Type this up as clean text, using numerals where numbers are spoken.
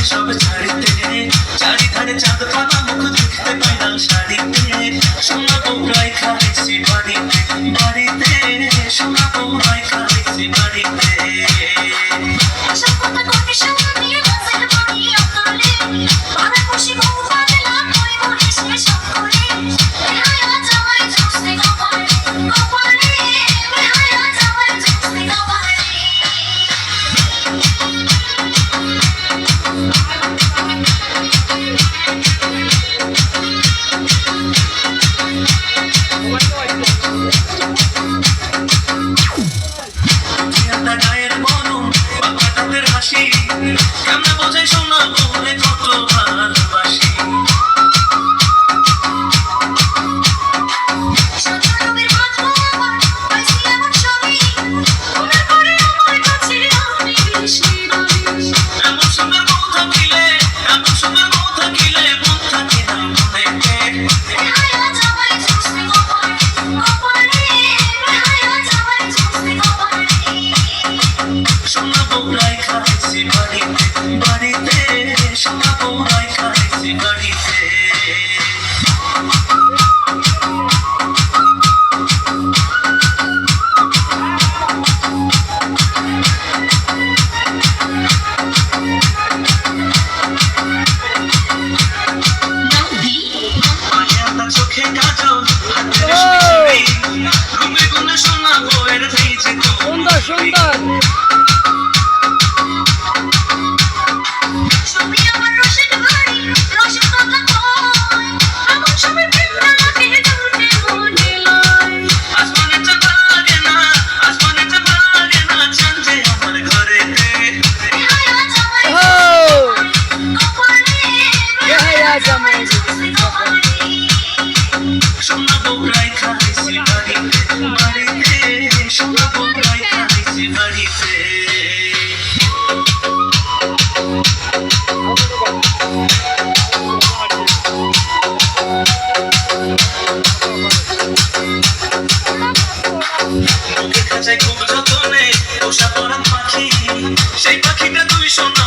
সব ছাড়িতে চারিধারে চাঁদ পানা মুখ দেখতে পাই না শাড়িতে সোনা বউরাই খাইছি বাড়িতে বাড়িতে সোনা বউরাই খাইছি বাড়িতে কেমনে বোঝাই সোনা বউরে কত ভালোবাসি এমন সুন্দর বউ থাকিলে এমন সুন্দর বউ থাকিলে মন থাকে না মনে সোনা বউরাই খাইছি বাড়িতে বাড়িতে সোনা বউরাই খাইছি বাড়িতে চোখে কাজল হাতের ঘুমে ঘুমে সোনা বউয়ের ভেজে সুন্দর সুন্দর সোনা বউরাই খাইছি বাড়িতে বাড়িতে সোনা বউরাই খাইছি বাড়িতে বুকের খাঁচায় খুব যতনে পোষা পরাণ পাখি সেই পাখিটা তুই সোনা